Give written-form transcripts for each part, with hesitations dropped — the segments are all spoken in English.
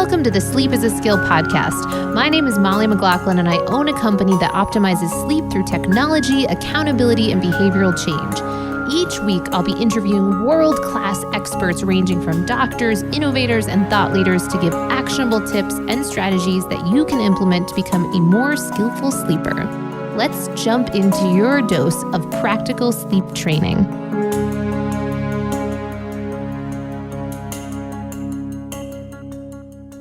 Welcome to the Sleep is a Skill podcast. My name is Molly McLaughlin, and I own a company that optimizes sleep through technology, accountability, and behavioral change. Each week, I'll be interviewing world-class experts ranging from doctors, innovators, and thought leaders to give actionable tips and strategies that you can implement to become a more skillful sleeper. Let's jump into your dose of practical sleep training.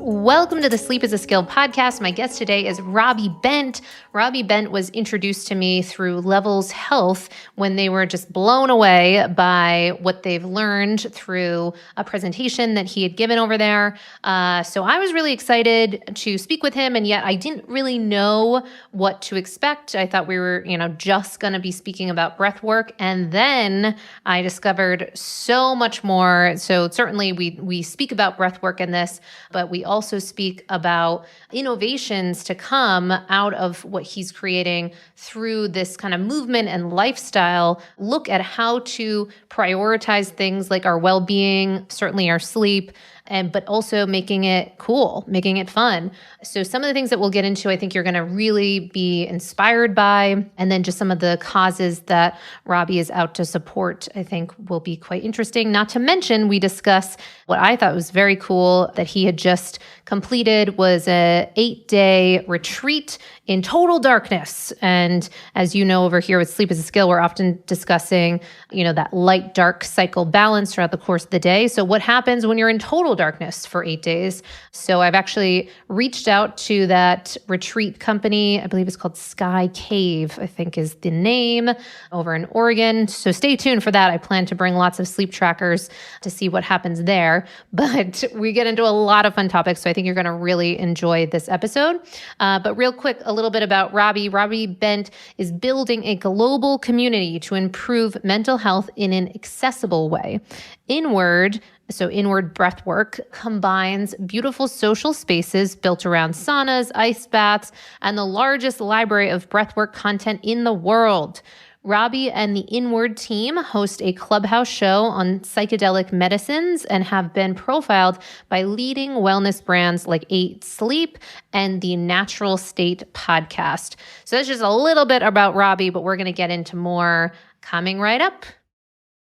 Welcome to the Sleep is a Skill podcast. My guest today is Robbie Bent. Robbie Bent was introduced to me through Levels Health when they were just blown away by what they've learned through a presentation that he had given over there. So I was really excited to speak with him, and yet I didn't really know what to expect. I thought we were, just going to be speaking about breathwork, and then I discovered so much more. So certainly we speak about breathwork in this, but we also speak about innovations to come out of what he's creating through this kind of movement and lifestyle. Look at how to prioritize things like our well-being, certainly our sleep, but also making it cool, making it fun. So some of the things that we'll get into, I think you're going to really be inspired by. And then just some of the causes that Robbie is out to support, I think will be quite interesting. Not to mention, we discuss what I thought was very cool that he had just completed was a 8-day retreat in total darkness. And as you know, over here with Sleep is a Skill, we're often discussing, that light-dark cycle balance throughout the course of the day. So what happens when you're in total darkness for 8 days? So I've actually reached out to that retreat company. I believe it's called Sky Cave, I think is the name, over in Oregon. So stay tuned for that. I plan to bring lots of sleep trackers to see what happens there. But we get into a lot of fun topics, so I think you're going to really enjoy this episode. But real quick, a little bit about Robbie. Robbie Bent is building a global community to improve mental health in an accessible way. Inward Breathwork combines beautiful social spaces built around saunas, ice baths, and the largest library of breathwork content in the world. Robbie and the Inward team host a Clubhouse Show on Psychedelic Medicines and have been profiled by leading wellness brands like 8 Sleep and the Natural State podcast. So that's just a little bit about Robbie, but we're going to get into more coming right up.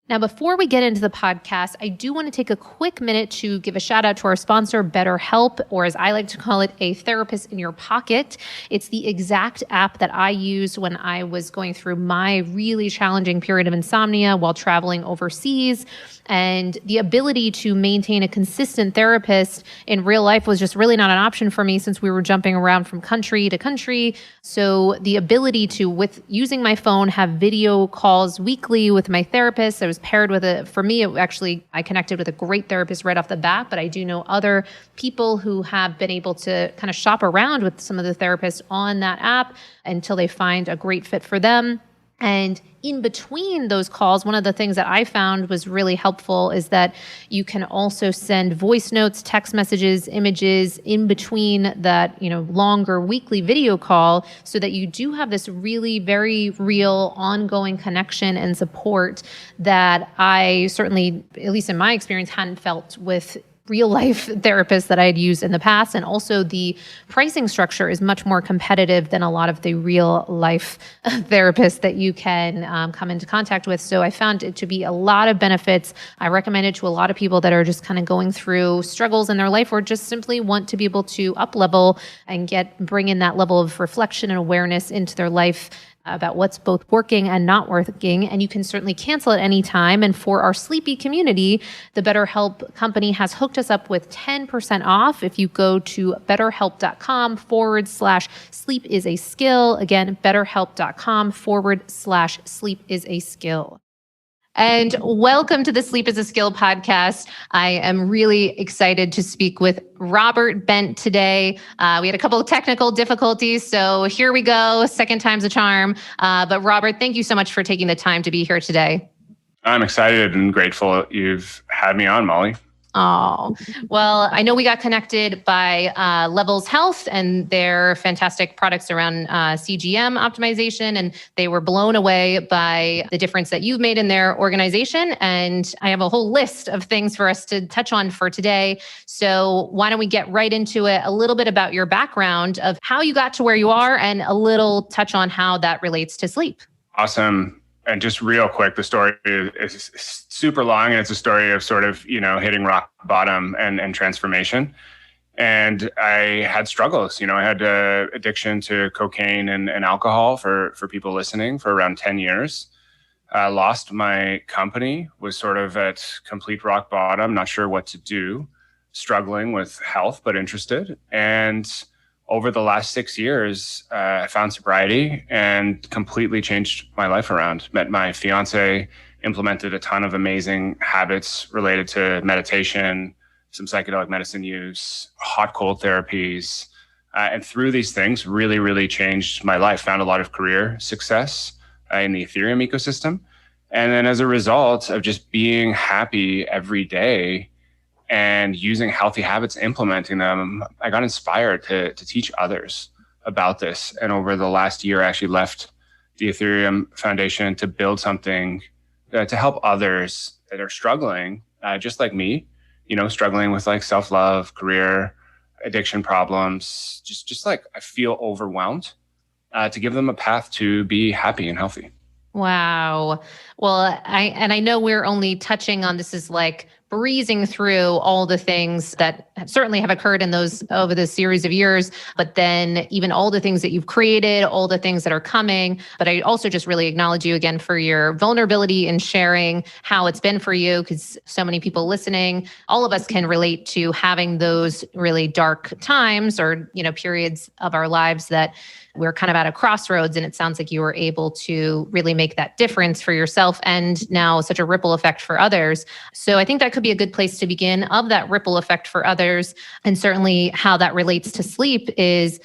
Now, before we get into the podcast, I do want to take a quick minute to give a shout out to our sponsor, BetterHelp, or as I like to call it, a therapist in your pocket. It's the exact app that I used when I was going through my really challenging period of insomnia while traveling overseas. And the ability to maintain a consistent therapist in real life was just really not an option for me since we were jumping around from country to country. So the ability to, with using my phone, have video calls weekly with my therapist. I was paired with I connected with a great therapist right off the bat, but I do know other people who have been able to kind of shop around with some of the therapists on that app until they find a great fit for them. And in between those calls, one of the things that I found was really helpful is that you can also send voice notes, text messages, images in between that, longer weekly video call so that you do have this really very real ongoing connection and support that I certainly, at least in my experience, hadn't felt with real life therapists that I had used in the past. And also the pricing structure is much more competitive than a lot of the real life therapists that you can come into contact with. So I found it to be a lot of benefits. I recommend it to a lot of people that are just kind of going through struggles in their life or just simply want to be able to up level and bring in that level of reflection and awareness into their life about what's both working and not working. And you can certainly cancel at any time. And for our sleepy community, the BetterHelp company has hooked us up with 10% off if you go to betterhelp.com/sleep-is-a-skill. Again, betterhelp.com/sleep-is-a-skill. And welcome to the Sleep is a Skill podcast. I am really excited to speak with Robert Bent today. We had a couple of technical difficulties, so here we go. Second time's a charm. But Robert, thank you so much for taking the time to be here today. I'm excited and grateful you've had me on, Molly. Oh, well, I know we got connected by Levels Health and their fantastic products around CGM optimization. And they were blown away by the difference that you've made in their organization. And I have a whole list of things for us to touch on for today. So why don't we get right into it? A little bit about your background of how you got to where you are and a little touch on how that relates to sleep. Awesome. And just real quick, the story is super long, and it's a story of sort of, hitting rock bottom and transformation. And I had struggles. I had addiction to cocaine and alcohol for people listening for around 10 years. Lost my company, was sort of at complete rock bottom, not sure what to do, struggling with health, but interested. And over the last 6 years, I found sobriety and completely changed my life around. Met my fiance, implemented a ton of amazing habits related to meditation, some psychedelic medicine use, hot cold therapies. And through these things, really, really changed my life. Found a lot of career success in the Ethereum ecosystem. And then as a result of just being happy every day, and using healthy habits, implementing them, I got inspired to teach others about this. And over the last year, I actually left the Ethereum Foundation to build something to help others that are struggling, just like me, struggling with like self-love, career, addiction problems, just like I feel overwhelmed, to give them a path to be happy and healthy. Wow. Well, I know we're only touching on this is like breezing through all the things that certainly have occurred in those over the series of years, but then even all the things that you've created, all the things that are coming. But I also just really acknowledge you again for your vulnerability in sharing how it's been for you, because so many people listening, all of us can relate to having those really dark times or, periods of our lives that we're kind of at a crossroads. And it sounds like you were able to really make that difference for yourself and now such a ripple effect for others. So I think that could be a good place to begin of that ripple effect for others. And certainly how that relates to sleep is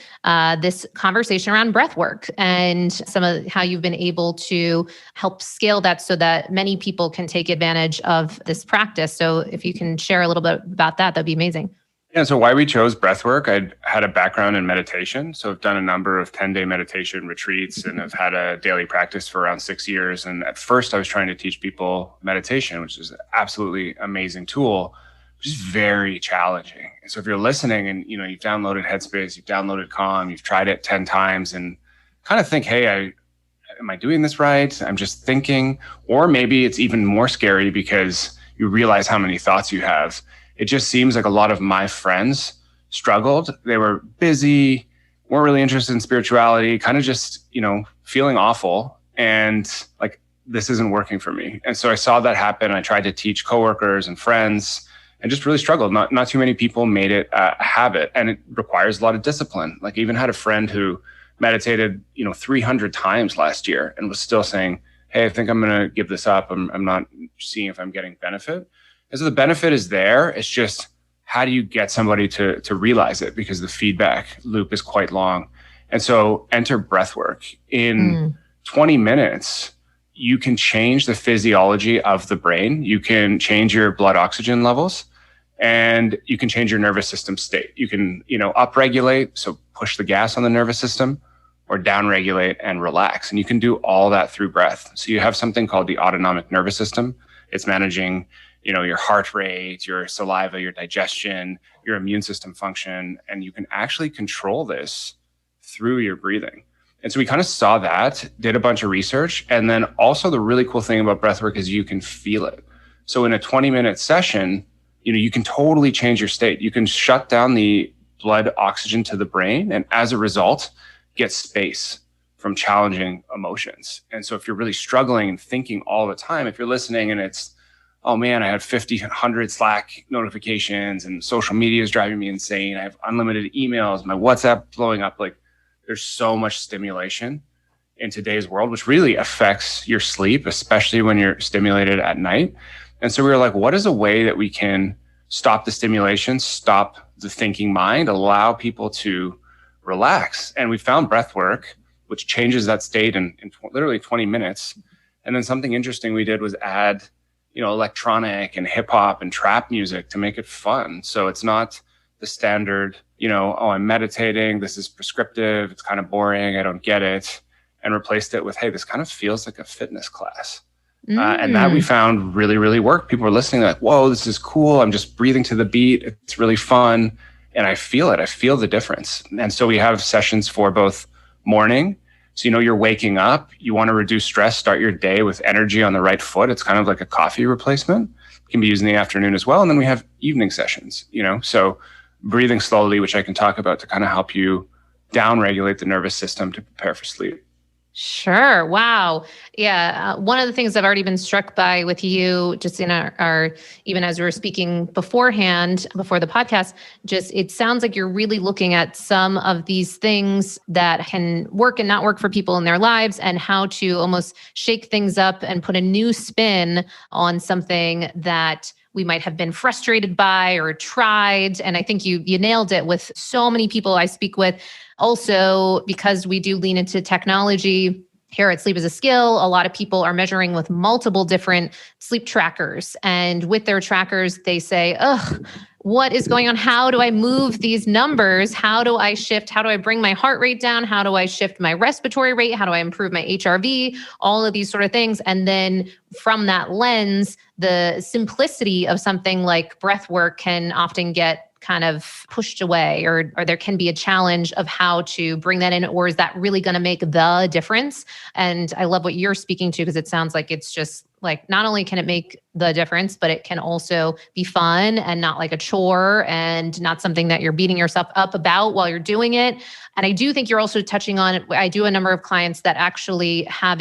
this conversation around breathwork and some of how you've been able to help scale that so that many people can take advantage of this practice. So if you can share a little bit about that, that'd be amazing. Yeah, so why we chose breathwork, I had a background in meditation. So I've done a number of 10-day meditation retreats and I've had a daily practice for around 6 years. And at first I was trying to teach people meditation, which is an absolutely amazing tool, which is very challenging. And so if you're listening and you've downloaded Headspace, you've downloaded Calm, you've tried it 10 times and kind of think, hey, am I doing this right? I'm just thinking. Or maybe it's even more scary because you realize how many thoughts you have. It just seems like a lot of my friends struggled. They were busy, weren't really interested in spirituality, kind of just, feeling awful. And like, this isn't working for me. And so I saw that happen. I tried to teach coworkers and friends and just really struggled. Not too many people made it a habit, and it requires a lot of discipline. Like I even had a friend who meditated, 300 times last year and was still saying, hey, I think I'm going to give this up. I'm not seeing if I'm getting benefit. And so the benefit is there. It's just, how do you get somebody to realize it? Because the feedback loop is quite long. And so enter breathwork. In 20 minutes, you can change the physiology of the brain. You can change your blood oxygen levels and you can change your nervous system state. You can, upregulate, so push the gas on the nervous system, or downregulate and relax. And you can do all that through breath. So you have something called the autonomic nervous system. It's managing your heart rate, your saliva, your digestion, your immune system function, and you can actually control this through your breathing. And so we kind of saw that, did a bunch of research, and then also the really cool thing about breathwork is you can feel it. So in a 20-minute session, you can totally change your state. You can shut down the blood oxygen to the brain, and as a result, get space from challenging emotions. And so if you're really struggling and thinking all the time, if you're listening and it's, oh man, I have 100 Slack notifications and social media is driving me insane. I have unlimited emails, my WhatsApp blowing up. Like there's so much stimulation in today's world, which really affects your sleep, especially when you're stimulated at night. And so we were like, what is a way that we can stop the stimulation, stop the thinking mind, allow people to relax? And we found breathwork, which changes that state in literally 20 minutes. And then something interesting we did was add electronic and hip hop and trap music to make it fun. So it's not the standard, oh, I'm meditating, this is prescriptive, it's kind of boring, I don't get it, and replaced it with, hey, this kind of feels like a fitness class. And that we found really, really worked. People were listening like, whoa, this is cool. I'm just breathing to the beat. It's really fun. And I feel it. I feel the difference. And so we have sessions for both morning. So, you're waking up, you want to reduce stress, start your day with energy on the right foot. It's kind of like a coffee replacement. It can be used in the afternoon as well. And then we have evening sessions, so breathing slowly, which I can talk about to kind of help you down-regulate the nervous system to prepare for sleep. Sure. Wow. Yeah. One of the things I've already been struck by with you, just in our even as we were speaking beforehand, before the podcast, just it sounds like you're really looking at some of these things that can work and not work for people in their lives, and how to almost shake things up and put a new spin on something that we might have been frustrated by or tried. And I think you nailed it with so many people I speak with. Also, because we do lean into technology here at Sleep is a Skill, a lot of people are measuring with multiple different sleep trackers. And with their trackers, they say, ugh, what is going on? How do I move these numbers? How do I shift? How do I bring my heart rate down? How do I shift my respiratory rate? How do I improve my HRV? All of these sort of things. And then from that lens, the simplicity of something like breath work can often get kind of pushed away, or there can be a challenge of how to bring that in, or is that really going to make the difference? And I love what you're speaking to, because it sounds like it's just like, not only can it make the difference, but it can also be fun and not like a chore and not something that you're beating yourself up about while you're doing it. And I do think you're also touching on, I do a number of clients that actually have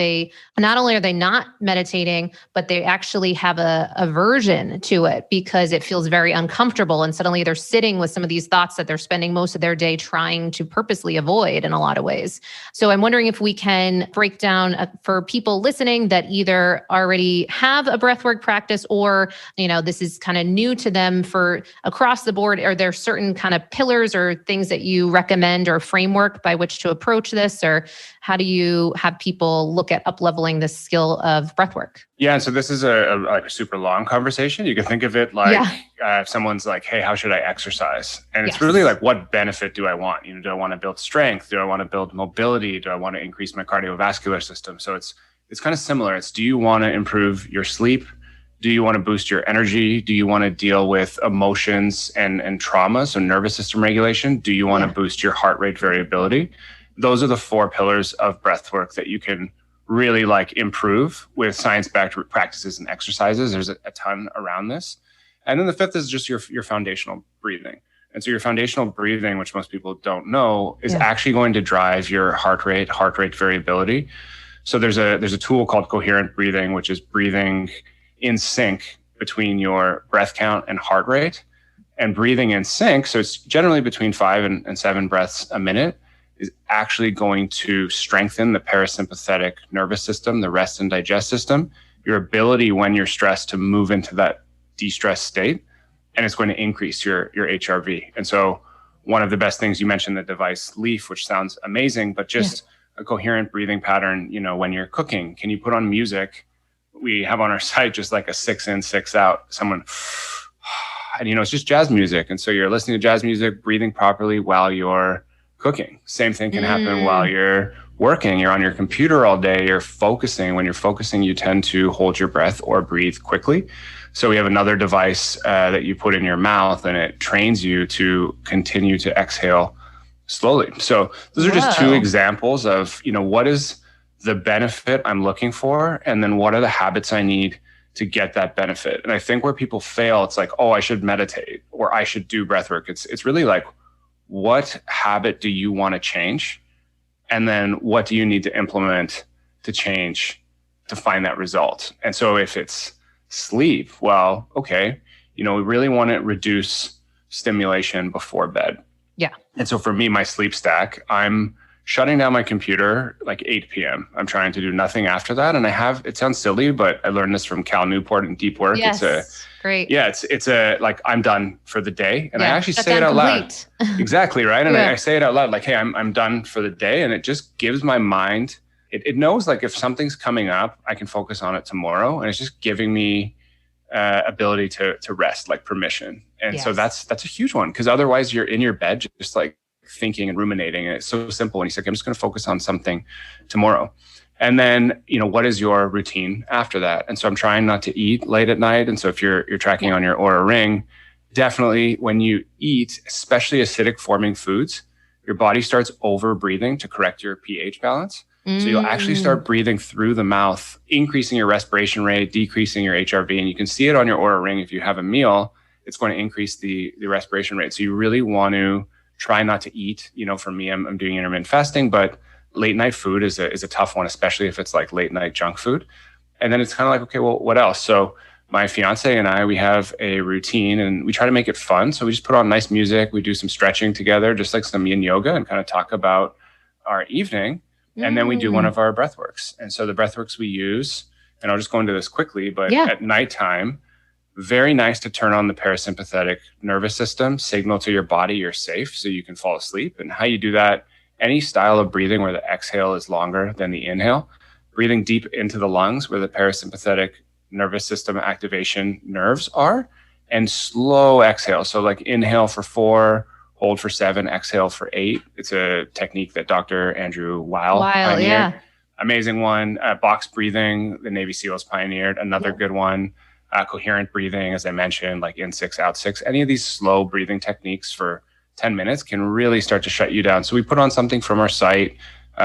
not only are they not meditating, but they actually have a aversion to it because it feels very uncomfortable. And suddenly they're sitting with some of these thoughts that they're spending most of their day trying to purposely avoid in a lot of ways. So I'm wondering if we can break down for people listening that either already have a breathwork practice, or, this is kind of new to them for across the board. Are there certain kind of pillars or things that you recommend or framework by which to approach this? Or how do you have people look at up-leveling this skill of breathwork? Yeah. And so this is a super long conversation. You can think of it like if someone's like, hey, how should I exercise? And it's really like, what benefit do I want? Do I want to build strength? Do I want to build mobility? Do I want to increase my cardiovascular system? So it's kind of similar. It's, do you want to improve your sleep? Do you want to boost your energy? Do you want to deal with emotions and trauma? So nervous system regulation. Do you want to boost your heart rate variability? Those are the 4 pillars of breath work that you can really improve with science-backed practices and exercises. There's a ton around this. And then the 5th is just your foundational breathing. And so your foundational breathing, which most people don't know, is actually going to drive your heart rate variability. So there's a tool called Coherent Breathing, which is breathing in sync between your breath count and heart rate. And breathing in sync, so it's generally between 5 and 7 breaths a minute, is actually going to strengthen the parasympathetic nervous system, the rest and digest system, your ability when you're stressed to move into that de-stress state, and it's going to increase your HRV. And so one of the best things, you mentioned the device Leaf, which sounds amazing, but just a coherent breathing pattern, when you're cooking, can you put on music? We have on our site just like a 6 in, 6 out, someone, and it's just jazz music. And so you're listening to jazz music, breathing properly while you're cooking. Same thing can happen while you're working. You're on your computer all day, you're focusing. When you're focusing, you tend to hold your breath or breathe quickly. So we have another device that you put in your mouth, and it trains you to continue to exhale slowly. So those are just 2 examples of, what is the benefit I'm looking for, and then what are the habits I need to get that benefit. And I think where people fail, it's like, oh, I should meditate or I should do breath work. It's really like, what habit do you want to change? And then what do you need to implement to change to find that result? And so if it's sleep, well, okay, we really want to reduce stimulation before bed. Yeah. And so for me, my sleep stack, I'm shutting down my computer like 8 p.m. I'm trying to do nothing after that. And it sounds silly, but I learned this from Cal Newport in Deep Work. Yes, great. Yeah, it's like, I'm done for the day. And I actually say it out loud. Exactly, right? And I say it out loud, like, hey, I'm done for the day. And it just gives my mind, it knows like if something's coming up, I can focus on it tomorrow. And it's just giving me ability to rest, like permission. And Yes. so that's a huge one, because otherwise you're in your bed just like thinking and ruminating. And it's so simple. And he's like, I'm just going to focus on something tomorrow. And then, what is your routine after that? And so I'm trying not to eat late at night. And so if you're tracking on your Oura Ring, definitely when you eat, especially acidic forming foods, your body starts over breathing to correct your pH balance. So you'll actually start breathing through the mouth, increasing your respiration rate, decreasing your HRV. And you can see it on your Oura Ring. If you have a meal, it's going to increase the respiration rate. So you really want to try not to eat. For me, I'm doing intermittent fasting, but late night food is a tough one, especially if it's like late night junk food. And then it's kind of like, okay, well, what else? So my fiance and I, we have a routine and we try to make it fun. So we just put on nice music. We do some stretching together, just like some yin yoga, and kind of talk about our evening. And then we do one of our breathworks. And so the breathworks we use, and I'll just go into this quickly, but at nighttime, very nice to turn on the parasympathetic nervous system, signal to your body you're safe so you can fall asleep. And how you do that, any style of breathing where the exhale is longer than the inhale, breathing deep into the lungs where the parasympathetic nervous system activation nerves are, and slow exhale. So like inhale for 4, hold for 7, exhale for 8. It's a technique that Dr. Andrew Weil pioneered. Amazing one. Box breathing, the Navy SEALs pioneered. Another good one. Coherent breathing, as I mentioned, like in 6, out 6. Any of these slow breathing techniques for 10 minutes can really start to shut you down. So we put on something from our site,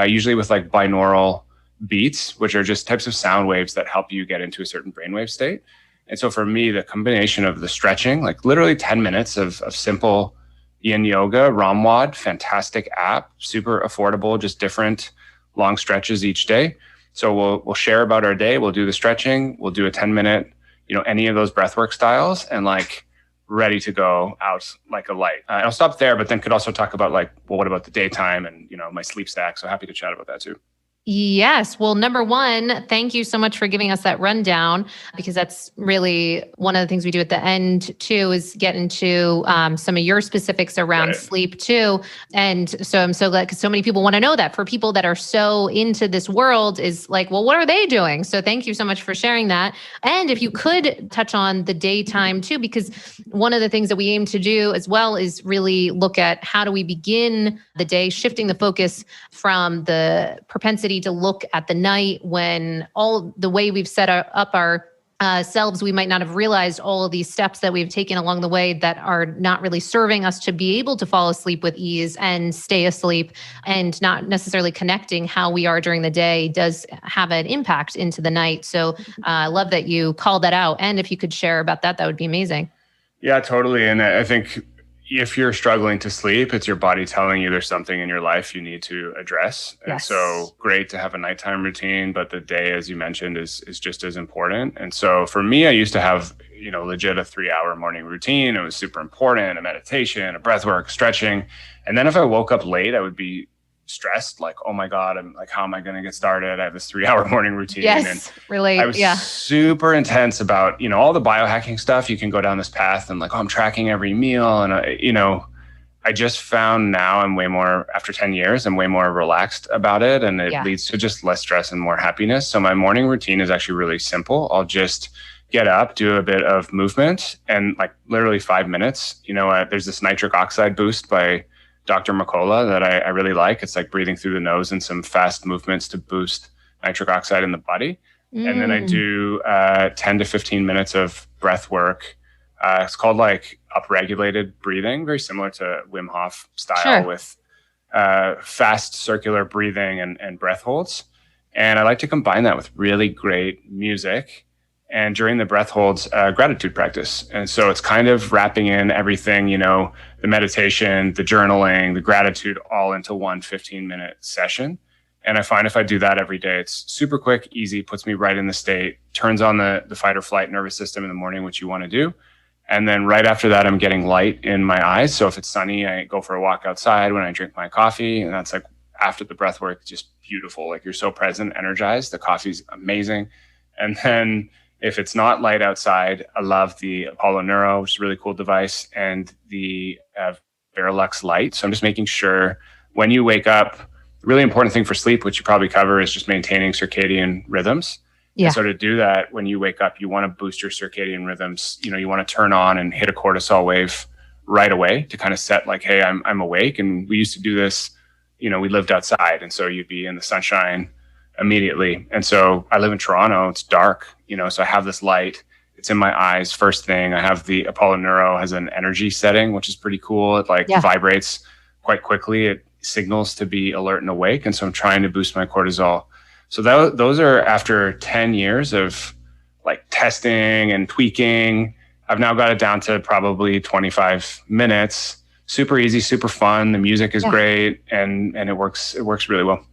usually with like binaural beats, which are just types of sound waves that help you get into a certain brainwave state. And so for me, the combination of the stretching, like literally 10 minutes of simple yin yoga, Ramwad, fantastic app, super affordable, just different long stretches each day. So we'll share about our day. We'll do the stretching. We'll do a 10-minute, any of those breathwork styles, and like ready to go out like a light. I'll stop there, but then could also talk about like, well, what about the daytime and, my sleep stack. So happy to chat about that too. Yes. Well, number one, thank you so much for giving us that rundown, because that's really one of the things we do at the end too, is get into some of your specifics around sleep too. And so I'm so glad, because so many people want to know that. For people that are so into this world, is like, well, what are they doing? So thank you so much for sharing that. And if you could touch on the daytime too, because one of the things that we aim to do as well is really look at how do we begin the day, shifting the focus from the propensity to look at the night, when all the way we've set up our selves, we might not have realized all of these steps that we've taken along the way that are not really serving us to be able to fall asleep with ease and stay asleep, and not necessarily connecting how we are during the day does have an impact into the night. So I love that you called that out. And if you could share about that, that would be amazing. Yeah, totally. And I think if you're struggling to sleep, it's your body telling you there's something in your life you need to address. And so great to have a nighttime routine, but the day, as you mentioned, is just as important. And so for me, I used to have, legit a 3-hour morning routine. It was super important, a meditation, a breathwork, stretching. And then if I woke up late, I would be stressed, like, oh my God, I'm like, how am I going to get started? I have this 3-hour morning routine. Yes, really. I was super intense about, all the biohacking stuff. You can go down this path and like, oh, I'm tracking every meal. And, I just found now I'm way more, after 10 years, I'm way more relaxed about it. And it leads to just less stress and more happiness. So my morning routine is actually really simple. I'll just get up, do a bit of movement, and like literally 5 minutes, there's this nitric oxide boost by Dr. McCullough that I really like. It's like breathing through the nose and some fast movements to boost nitric oxide in the body. And then I do 10 to 15 minutes of breath work. It's called like upregulated breathing, very similar to Wim Hof style with fast circular breathing and breath holds. And I like to combine that with really great music. And during the breath holds, gratitude practice. And so it's kind of wrapping in everything, the meditation, the journaling, the gratitude, all into one 15-minute session. And I find if I do that every day, it's super quick, easy, puts me right in the state, turns on the fight or flight nervous system in the morning, which you want to do. And then right after that, I'm getting light in my eyes. So if it's sunny, I go for a walk outside when I drink my coffee. And that's like after the breath work, just beautiful. Like you're so present, energized. The coffee's amazing. And then if it's not light outside, I love the Apollo Neuro, which is a really cool device, and the Verilux light. So I'm just making sure when you wake up, the really important thing for sleep, which you probably cover, is just maintaining circadian rhythms. Yeah. And so to do that, when you wake up, you want to boost your circadian rhythms. You want to turn on and hit a cortisol wave right away to kind of set like, hey, I'm awake. And we used to do this, we lived outside. And so you'd be in the sunshine immediately. And so I live in Toronto. It's dark, so I have this light. It's in my eyes. First thing, I have the Apollo Neuro has an energy setting, which is pretty cool. It vibrates quite quickly. It signals to be alert and awake. And so I'm trying to boost my cortisol. So those are after 10 years of like testing and tweaking. I've now got it down to probably 25 minutes. Super easy, super fun. The music is great, and it works really well.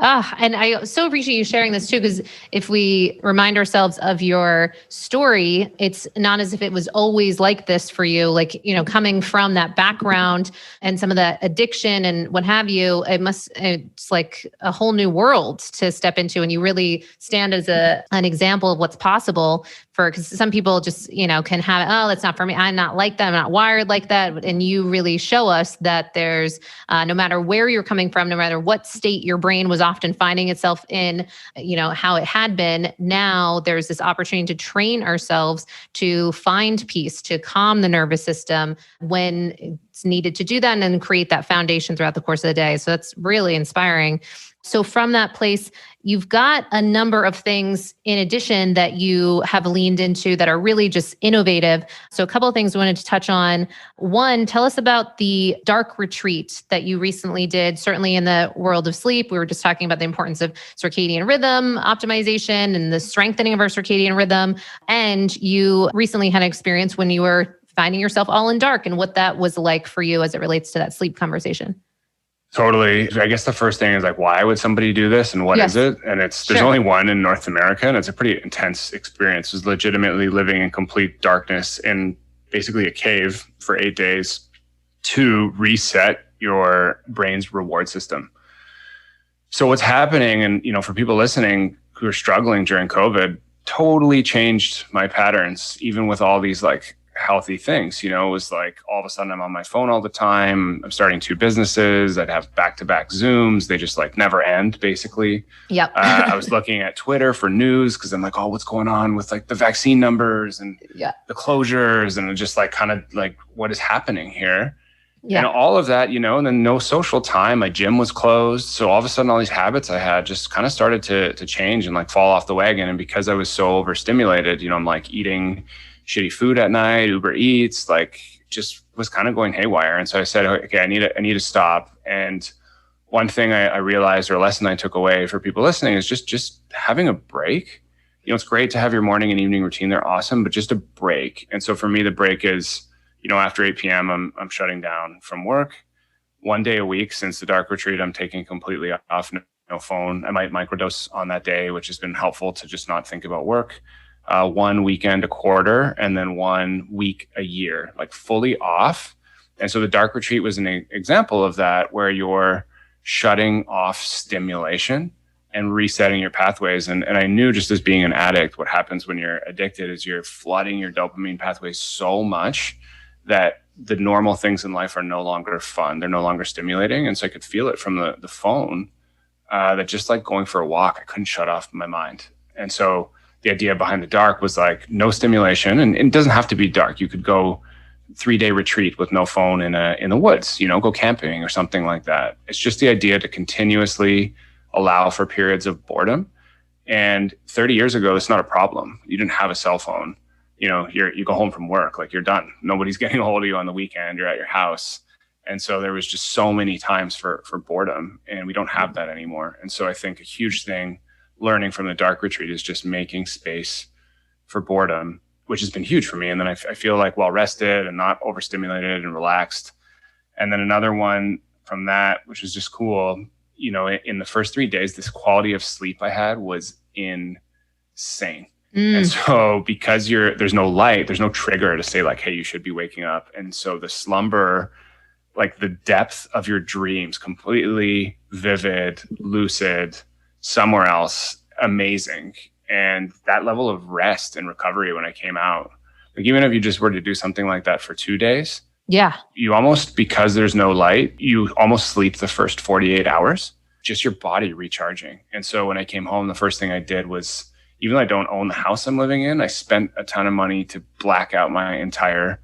And I so appreciate you sharing this too, because if we remind ourselves of your story, it's not as if it was always like this for you, like, coming from that background and some of that addiction and what have you, it's like a whole new world to step into. And you really stand as an example of what's possible because some people just, can have, oh, that's not for me. I'm not like that. I'm not wired like that. And you really show us that there's, no matter where you're coming from, no matter what state your brain was often finding itself in, how it had been, now there's this opportunity to train ourselves to find peace, to calm the nervous system when it's needed to do that, and then create that foundation throughout the course of the day. So that's really inspiring. So from that place, you've got a number of things in addition that you have leaned into that are really just innovative. So a couple of things I wanted to touch on. One, tell us about the dark retreat that you recently did, certainly in the world of sleep. We were just talking about the importance of circadian rhythm optimization and the strengthening of our circadian rhythm. And you recently had an experience when you were finding yourself all in dark and what that was like for you as it relates to that sleep conversation. Totally. I guess the first thing is like, why would somebody do this and what is it? And there's only one in North America, and it's a pretty intense experience. It was legitimately living in complete darkness in basically a cave for 8 days to reset your brain's reward system. So what's happening, and for people listening who are struggling during COVID, totally changed my patterns, even with all these like healthy things. It was like all of a sudden I'm on my phone all the time. I'm starting 2 businesses. I'd have back-to-back Zooms. They just like never end, basically. Yep. I was looking at Twitter for news because I'm like, oh, what's going on with like the vaccine numbers and the closures, and just like kind of like what is happening here. Yeah. And all of that, and then no social time. My gym was closed. So all of a sudden all these habits I had just kind of started to change and like fall off the wagon. And because I was so overstimulated, I'm like eating shitty food at night, Uber Eats, like just was kind of going haywire. And so I said, okay, I need to stop. And one thing I realized, or a lesson I took away for people listening, is just having a break. It's great to have your morning and evening routine. They're awesome, but just a break. And so for me, the break is, after 8 p.m., I'm shutting down from work. 1 day a week since the dark retreat, I'm taking completely off, no phone. I might microdose on that day, which has been helpful to just not think about work. 1 weekend a quarter, and then 1 week a year, like fully off. And so the dark retreat was an example of that, where you're shutting off stimulation and resetting your pathways. And I knew, just as being an addict, what happens when you're addicted is you're flooding your dopamine pathways so much that the normal things in life are no longer fun. They're no longer stimulating. And so I could feel it from the phone, that just like going for a walk, I couldn't shut off my mind. And so the idea behind the dark was like no stimulation, and it doesn't have to be dark. You could go 3-day retreat with no phone in the woods, go camping or something like that. It's just the idea to continuously allow for periods of boredom. And 30 years ago, it's not a problem. You didn't have a cell phone. You go home from work, like you're done. Nobody's getting a hold of you on the weekend. You're at your house. And so there was just so many times for boredom, and we don't have that anymore. And so I think a huge thing learning from the dark retreat is just making space for boredom, which has been huge for me. And then I feel like well rested and not overstimulated and relaxed. And then another one from that, which was just cool, in the first 3 days, this quality of sleep I had was insane. And so because there's no light, there's no trigger to say like, hey, you should be waking up. And so the slumber, like the depth of your dreams, completely vivid, lucid, somewhere else, amazing. And that level of rest and recovery when I came out, like even if you just were to do something like that for 2 days, you almost, because there's no light, you almost sleep the first 48 hours, just your body recharging. And so when I came home, the first thing I did was, even though I don't own the house I'm living in, I spent a ton of money to black out my entire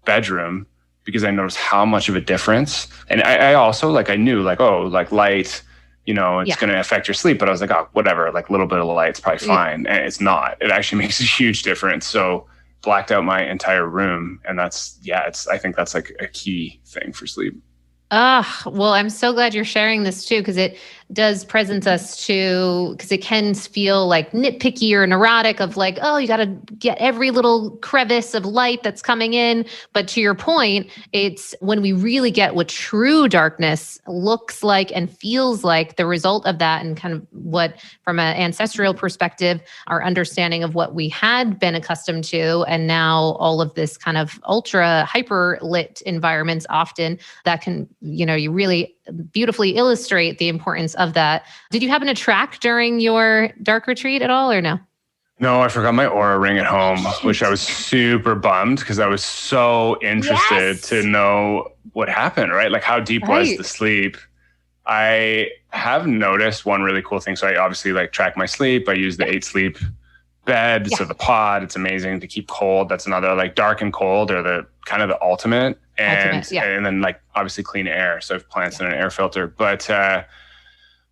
bedroom because I noticed how much of a difference. And I also like, I knew like, oh, like light, it's going to affect your sleep. But I was like, oh, whatever, like a little bit of light's probably fine. And it's not. It actually makes a huge difference. So blacked out my entire room. And I think that's like a key thing for sleep. Well, I'm so glad you're sharing this too, because it does present us to, because it can feel like nitpicky or neurotic of like, oh, you got to get every little crevice of light that's coming in. But to your point, it's when we really get what true darkness looks like and feels like, the result of that, and kind of what, from an ancestral perspective, our understanding of what we had been accustomed to, and now all of this kind of ultra hyper lit environments often that can, you really beautifully illustrate the importance of that. Did you happen to track during your dark retreat at all, or no? No, I forgot my Oura ring at home, which I was super bummed because I was so interested to know what happened, right? Like how deep was the sleep? I have noticed one really cool thing. So I obviously like track my sleep. I use the 8 sleep bed. So the pod, it's amazing to keep cold. That's another, like dark and cold are the kind of the ultimate. And then like obviously clean air. So I have plants and an air filter. But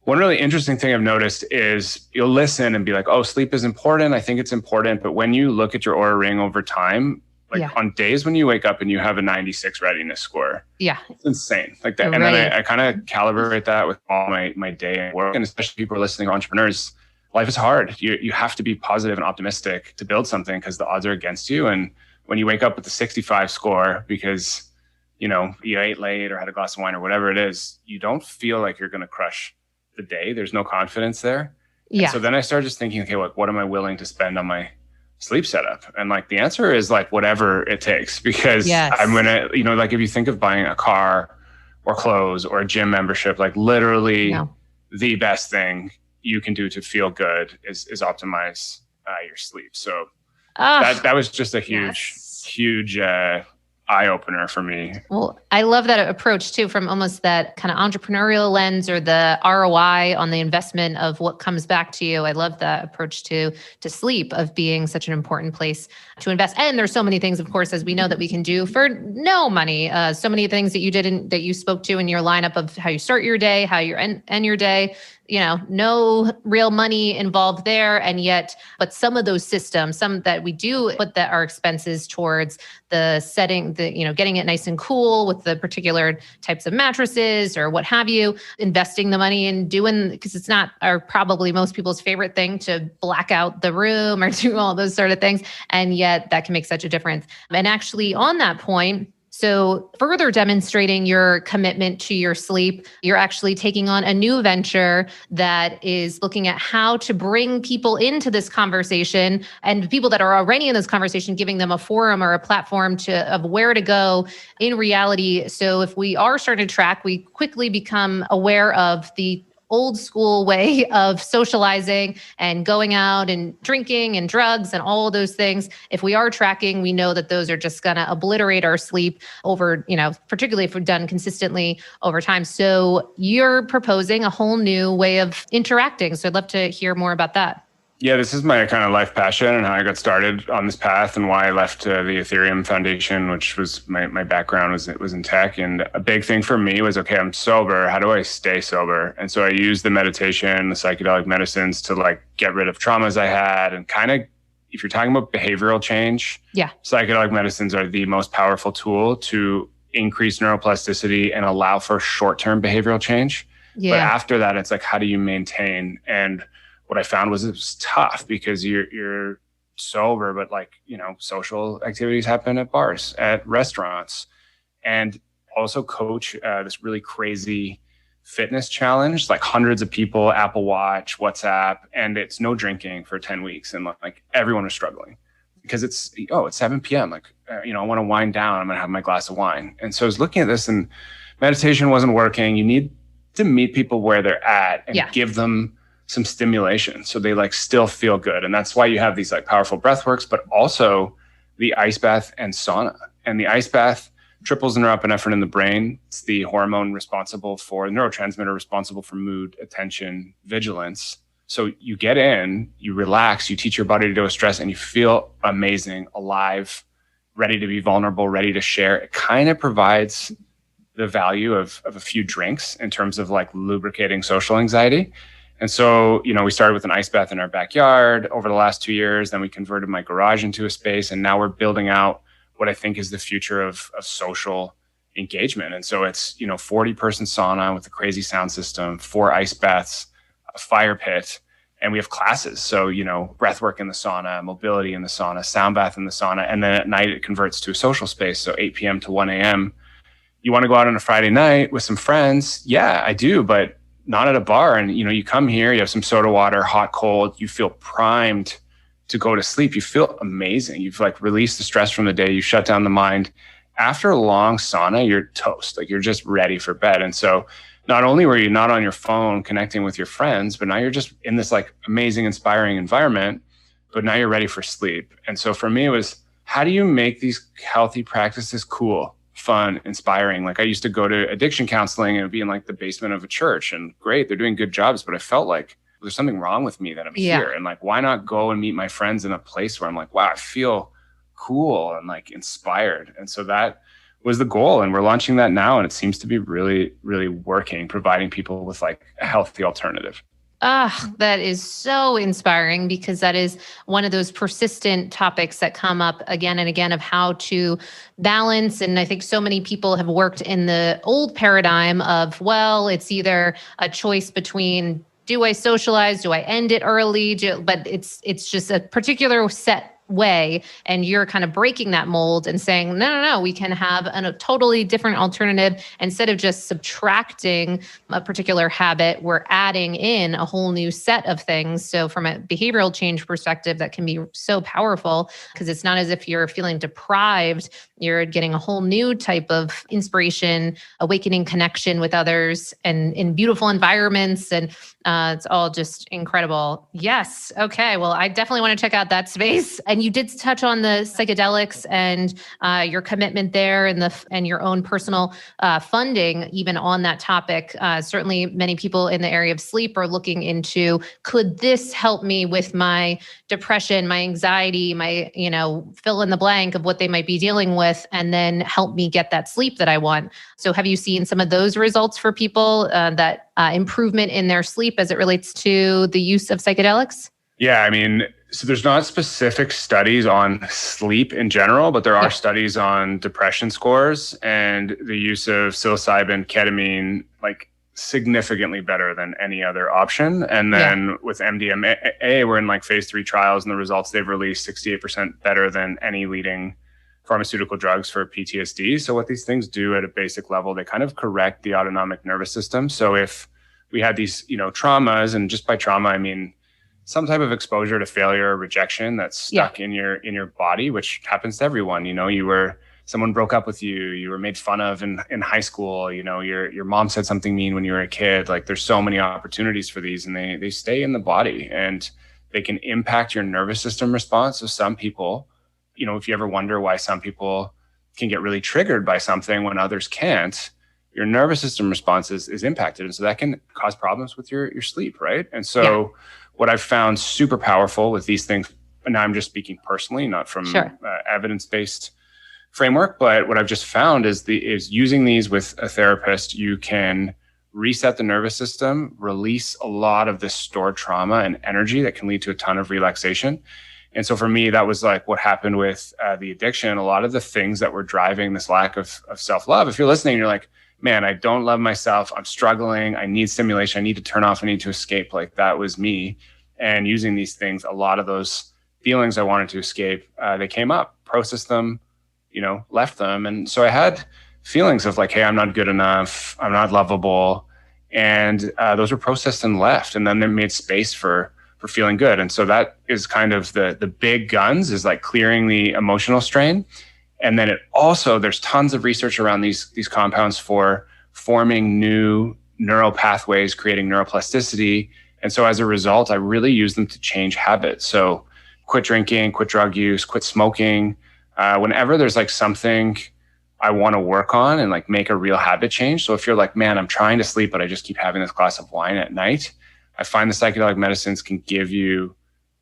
one really interesting thing I've noticed is you'll listen and be like, oh, sleep is important. I think it's important. But when you look at your Oura ring over time, like on days when you wake up and you have a 96 readiness score, it's insane. Like that. And then I kind of calibrate that with all my day at work. And especially people who are listening, entrepreneurs, life is hard. You have to be positive and optimistic to build something because the odds are against you. And when you wake up with a 65 score because you ate late or had a glass of wine or whatever it is, you don't feel like you're going to crush the day. There's no confidence there. Yeah. And so then I started just thinking, okay, what am I willing to spend on my sleep setup? And like the answer is like whatever it takes, because I'm going to, like if you think of buying a car or clothes or a gym membership, like literally the best thing you can do to feel good is optimize your sleep. So that was just a huge eye opener for me. Well, I love that approach too, from almost that kind of entrepreneurial lens or the ROI on the investment of what comes back to you. I love that approach to sleep, of being such an important place to invest. And there's so many things, of course, as we know, that we can do for no money. So many things that you spoke to in your lineup of how you start your day, how you end your day. No real money involved there. And yet, but some of those systems, some that we do put our expenses towards the setting, getting it nice and cool with the particular types of mattresses or what have you, investing the money in doing, because it's not probably most people's favorite thing to black out the room or do all those sort of things. And yet that can make such a difference. And actually on that point, so further demonstrating your commitment to your sleep, you're actually taking on a new venture that is looking at how to bring people into this conversation, and people that are already in this conversation, giving them a forum or a platform of where to go in reality. So if we are starting to track, we quickly become aware of the old school way of socializing and going out and drinking and drugs and all of those things. If we are tracking, we know that those are just going to obliterate our sleep over, particularly if we're done consistently over time. So you're proposing a whole new way of interacting. So I'd love to hear more about that. Yeah, this is my kind of life passion and how I got started on this path, and why I left the Ethereum Foundation, which was my background was in tech. And a big thing for me was, okay, I'm sober. How do I stay sober? And so I used the meditation, the psychedelic medicines to like get rid of traumas I had, and kind of, if you're talking about behavioral change, psychedelic medicines are the most powerful tool to increase neuroplasticity and allow for short-term behavioral change. Yeah. But after that, it's like, how do you maintain? And what I found was it was tough, because you're sober, but like, social activities happen at bars, at restaurants, and also coach this really crazy fitness challenge, like hundreds of people, Apple Watch, WhatsApp, and it's no drinking for 10 weeks. And like everyone was struggling because it's 7 p.m. Like, I want to wind down. I'm going to have my glass of wine. And so I was looking at this, and meditation wasn't working. You need to meet people where they're at and give them some stimulation so they like still feel good. And that's why you have these like powerful breathworks, but also the ice bath and sauna. And the ice bath triples the norepinephrine in the brain. It's the hormone neurotransmitter responsible for mood, attention, vigilance. So you get in, you relax, you teach your body to deal with stress, and you feel amazing, alive, ready to be vulnerable, ready to share. It kind of provides the value of a few drinks in terms of like lubricating social anxiety. And so, we started with an ice bath in our backyard over the last 2 years. Then we converted my garage into a space. And now we're building out what I think is the future of social engagement. And so it's, 40-person sauna with a crazy sound system, 4 ice baths, a fire pit, and we have classes. So, breathwork in the sauna, mobility in the sauna, sound bath in the sauna. And then at night it converts to a social space. So 8 p.m. to 1 a.m. You want to go out on a Friday night with some friends? Yeah, I do, but not at a bar. And, you come here, you have some soda water, hot, cold, you feel primed to go to sleep. You feel amazing. You've like released the stress from the day. You shut down the mind. After a long sauna, you're toast. Like you're just ready for bed. And so not only were you not on your phone connecting with your friends, but now you're just in this like amazing, inspiring environment, but now you're ready for sleep. And so for me, it was, how do you make these healthy practices cool, fun, inspiring? Like I used to go to addiction counseling and it would be in like the basement of a church, and great, they're doing good jobs, but I felt like there's something wrong with me that I'm here. And like, why not go and meet my friends in a place where I'm like, wow, I feel cool and like inspired. And so that was the goal. And we're launching that now. And it seems to be really, really working, providing people with like a healthy alternative. That is so inspiring, because that is one of those persistent topics that come up again and again of how to balance. And I think so many people have worked in the old paradigm of, well, it's either a choice between, do I socialize? Do I end it early? But it's just a particular set way, and you're kind of breaking that mold and saying, no, we can have a totally different alternative. Instead of just subtracting a particular habit, we're adding in a whole new set of things. So from a behavioral change perspective, that can be so powerful, because it's not as if you're feeling deprived. You're getting a whole new type of inspiration, awakening connection with others, and in beautiful environments. And it's all just incredible. Yes. Okay. Well, I definitely want to check out that space. And you did touch on the psychedelics and your commitment there, and your own personal funding, even on that topic. Certainly, many people in the area of sleep are looking into, could this help me with my depression, my anxiety, my, fill in the blank of what they might be dealing with, and then help me get that sleep that I want. So have you seen some of those results for people, that improvement in their sleep as it relates to the use of psychedelics? Yeah, I mean, so there's not specific studies on sleep in general, but there are studies on depression scores, and the use of psilocybin, ketamine, like significantly better than any other option. And then with MDMA, we're in like phase 3 trials, and the results they've released 68% better than any leading pharmaceutical drugs for PTSD. So what these things do at a basic level, they kind of correct the autonomic nervous system. So if we had these, traumas, and just by trauma, I mean some type of exposure to failure or rejection that's stuck in your body, which happens to everyone. Someone broke up with you, you were made fun of in high school, your mom said something mean when you were a kid. Like there's so many opportunities for these, and they stay in the body, and they can impact your nervous system response. So some people, if you ever wonder why some people can get really triggered by something when others can't, your nervous system response is impacted. And so that can cause problems with your sleep, right? And so what I've found super powerful with these things, and now I'm just speaking personally, not from evidence-based framework, but what I've just found is using these with a therapist, you can reset the nervous system, release a lot of this stored trauma and energy that can lead to a ton of relaxation. And so for me, that was like what happened with the addiction. A lot of the things that were driving this lack of self-love, if you're listening, you're like, man, I don't love myself. I'm struggling. I need stimulation. I need to turn off. I need to escape. Like that was me. And using these things, a lot of those feelings I wanted to escape, they came up, processed them, left them. And so I had feelings of like, hey, I'm not good enough. I'm not lovable. And those were processed and left. And then they made space for feeling good. And so that is kind of the big guns, is like clearing the emotional strain. And then there's tons of research around these compounds for forming new neural pathways, creating neuroplasticity. And so as a result, I really use them to change habits. So quit drinking, quit drug use, quit smoking. Whenever there's like something I want to work on and like make a real habit change. So if you're like, man, I'm trying to sleep, but I just keep having this glass of wine at night, I find the psychedelic medicines can give you,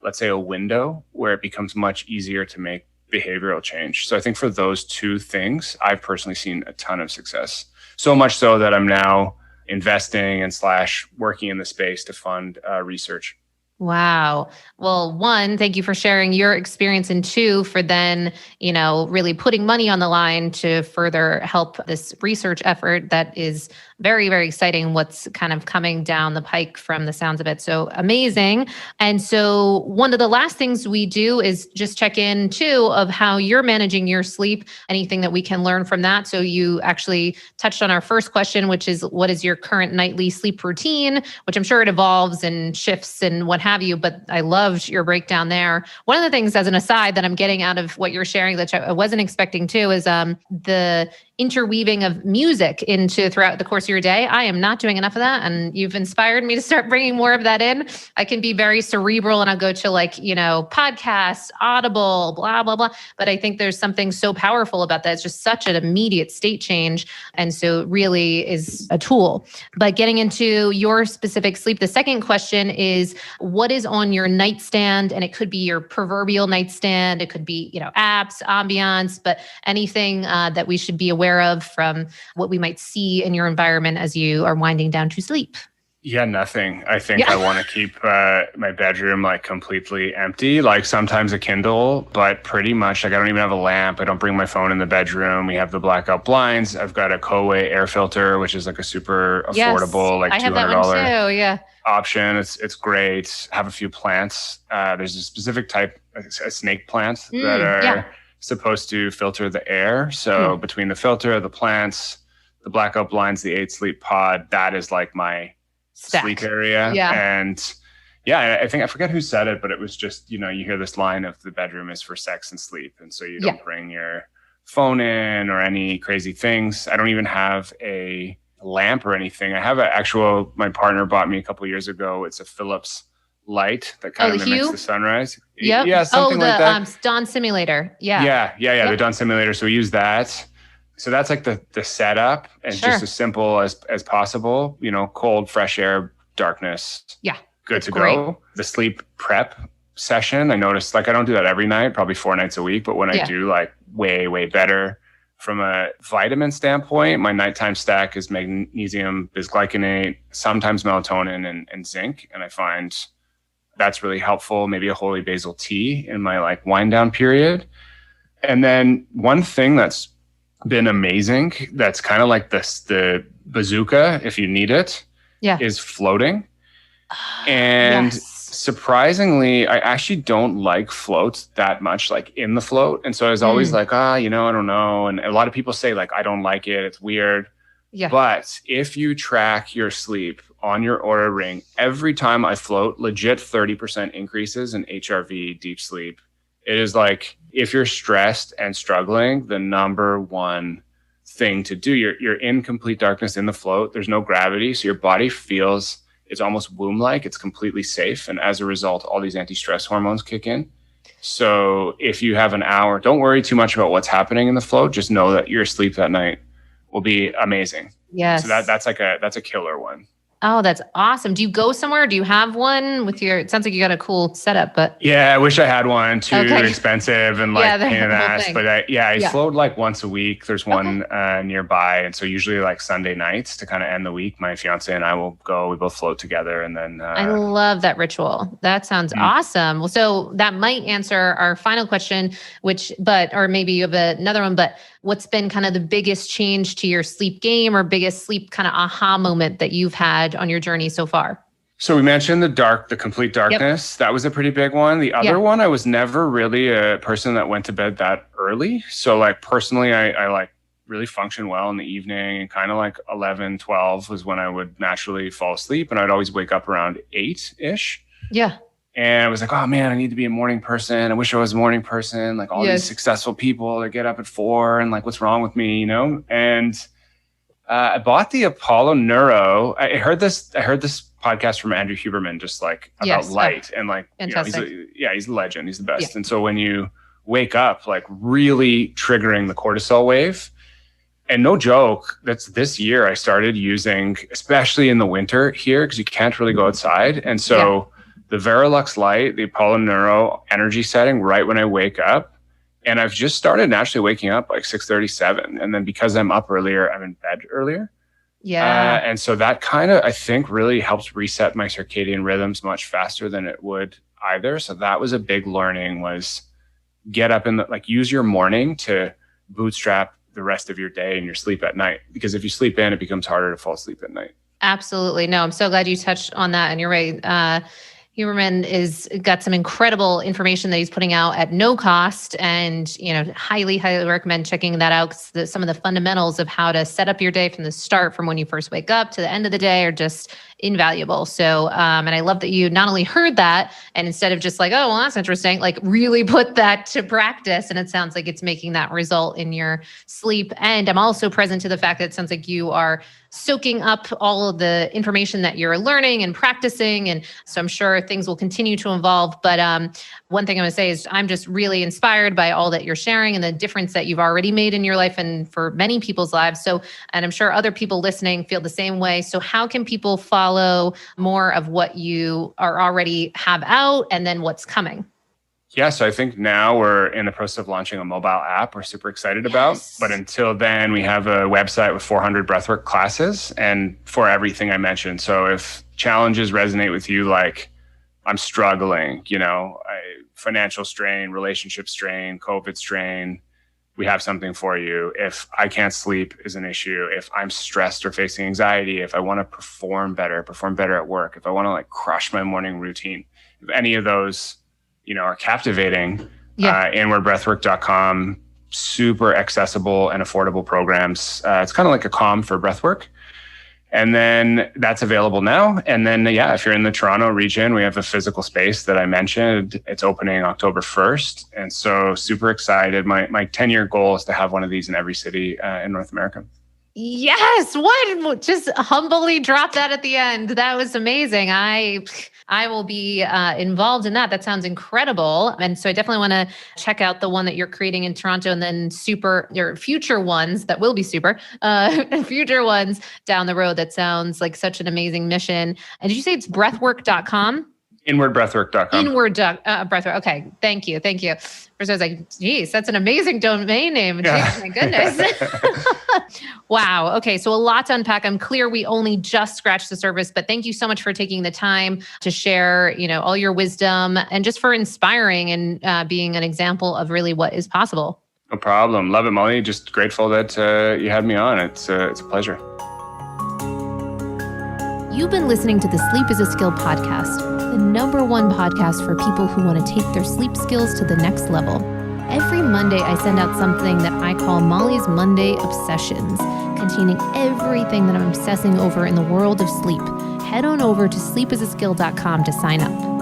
let's say, a window where it becomes much easier to make behavioral change. So I think for those two things, I've personally seen a ton of success. So much so that I'm now investing and / working in the space to fund research. Wow. Well, one, thank you for sharing your experience, and two, for then, really putting money on the line to further help this research effort that is very, very exciting, what's kind of coming down the pike from the sounds of it. So amazing. And so one of the last things we do is just check in too of how you're managing your sleep, anything that we can learn from that. So you actually touched on our first question, which is what is your current nightly sleep routine, which I'm sure it evolves and shifts and what have you, but I loved your breakdown there. One of the things, as an aside, that I'm getting out of what you're sharing that I wasn't expecting too is the interweaving of music into throughout the course of your day. I am not doing enough of that. And you've inspired me to start bringing more of that in. I can be very cerebral and I'll go to podcasts, Audible, blah, blah, blah. But I think there's something so powerful about that. It's just such an immediate state change. And so it really is a tool. But getting into your specific sleep, the second question is what is on your nightstand? And it could be your proverbial nightstand. It could be, apps, ambiance, but anything that we should be aware of from what we might see in your environment as you are winding down to sleep. Yeah, nothing. I think I want to keep my bedroom completely empty, sometimes a Kindle, but pretty much I don't even have a lamp. I don't bring my phone in the bedroom. We have the blackout blinds. I've got a Coe air filter, which is a super affordable, I have that one too. Yeah. Option. It's great. I have a few plants. There's a specific type, a snake plant that are supposed to filter the air. So between the filter, the plants, the blackout blinds, the 8 sleep pod, that is my stack. Sleep area. Yeah. And I think I forget who said it, but it was just, you hear this line of the bedroom is for sex and sleep. And so you don't bring your phone in or any crazy things. I don't even have a lamp or anything. I have my partner bought me a couple of years ago. It's a Philips light that kind of mimics the sunrise. Yep. Yeah, something like that. Dawn simulator. Yeah. Yeah. The Dawn simulator. So we use that. So that's the setup, and just as simple as possible. Cold, fresh air, darkness. Yeah. Good to go. The sleep prep session, I noticed I don't do that every night, probably 4 nights a week, but when I do, way, way better. From a vitamin standpoint, my nighttime stack is magnesium, bisglycinate, sometimes melatonin and zinc. And I find that's really helpful. Maybe a holy basil tea in my wind down period. And then one thing that's been amazing, that's kind of like the bazooka, if you need it, is floating. And surprisingly, I actually don't like floats that much, in the float. And so I was always I don't know. And a lot of people say I don't like it. It's weird. Yeah. But if you track your sleep on your Oura Ring, every time I float, legit 30% increases in HRV deep sleep. It is if you're stressed and struggling, the number one thing to do, you're in complete darkness in the float. There's no gravity. So your body feels it's almost womb-like. It's completely safe. And as a result, all these anti-stress hormones kick in. So if you have an hour, don't worry too much about what's happening in the float. Just know that your sleep that night will be amazing. Yes. So that's a killer one. Oh, that's awesome. Do you go somewhere? Do you have one with it sounds like you got a cool setup, but. Yeah, I wish I had one. Too expensive and pain in the ass. Thing. But I float once a week. There's one nearby. And so usually Sunday nights to kind of end the week, my fiance and I will go, we both float together. And then. I love that ritual. That sounds awesome. Well, so that might answer our final question, or maybe you have another one, but what's been kind of the biggest change to your sleep game or biggest sleep kind of aha moment that you've had on your journey so far? So we mentioned the complete darkness. That was a pretty big one. The other one, I was never really a person that went to bed that early. So personally, I really function well in the evening, and kind of 11, 12 was when I would naturally fall asleep, and I'd always wake up around 8-ish. Yeah. And I was oh man, I need to be a morning person. I wish I was a morning person. All these successful people that get up at 4 and what's wrong with me, And I bought the Apollo Neuro. I heard this podcast from Andrew Huberman, just about light and he's a legend. He's the best. Yeah. And so when you wake up, really triggering the cortisol wave, And no joke, that's this year I started using, especially in the winter here, because you can't really go outside. And so the Verilux light, the Apollo Neuro energy setting right when I wake up. And I've just started naturally waking up like 6:37. And then because I'm up earlier, I'm in bed earlier. Yeah. And so that kind of, I think, really helps reset my circadian rhythms much faster than it would either. So that was a big learning, was get up and use your morning to bootstrap the rest of your day and your sleep at night. Because if you sleep in, it becomes harder to fall asleep at night. Absolutely. No, I'm so glad you touched on that. And you're right. Huberman is got some incredible information that he's putting out at no cost, and highly recommend checking that out. Some of the fundamentals of how to set up your day from the start, from when you first wake up to the end of the day, are just invaluable. So, and I love that you not only heard that, and instead of just like, oh, well, that's interesting, like really put that to practice. And it sounds like it's making that result in your sleep. And I'm also present to the fact that it sounds like you are soaking up all of the information that you're learning and practicing. And so I'm sure things will continue to evolve. But one thing I'm going to say is I'm just really inspired by all that you're sharing and the difference that you've already made in your life and for many people's lives. So, and I'm sure other people listening feel the same way. So how can people follow more of what you are already have out and then what's coming? Yeah, so I think now we're in the process of launching a mobile app we're super excited about. But until then, we have a website with 400 breathwork classes and for everything I mentioned. So if challenges resonate with you, like I'm struggling, financial strain, relationship strain, COVID strain, we have something for you. If I can't sleep is an issue, if I'm stressed or facing anxiety, if I want to perform better at work, if I want to crush my morning routine, if any of those are captivating, inwardbreathwork.com, super accessible and affordable programs. It's kind of like a Calm for breathwork. And then that's available now. And then, if you're in the Toronto region, we have a physical space that I mentioned. It's opening October 1st. And so super excited. My 10-year goal is to have one of these in every city in North America. Yes. What? Just humbly drop that at the end. That was amazing. I will be involved in that. That sounds incredible. And so I definitely want to check out the one that you're creating in Toronto, and then your future ones that will be future ones down the road. That sounds like such an amazing mission. And did you say it's breathwork.com? Inwardbreathwork.com. Breathwork. Okay. Thank you. First I was like, geez, that's an amazing domain name. Yeah. Jeez, my goodness. Wow. Okay. So a lot to unpack. I'm clear we only just scratched the surface, but thank you so much for taking the time to share, all your wisdom and just for inspiring and being an example of really what is possible. No problem. Love it, Molly. Just grateful that you had me on. It's a pleasure. You've been listening to the Sleep is a Skill podcast, the #1 podcast for people who want to take their sleep skills to the next level. Every Monday, I send out something that I call Molly's Monday Obsessions, containing everything that I'm obsessing over in the world of sleep. Head on over to sleepisaskill.com to sign up.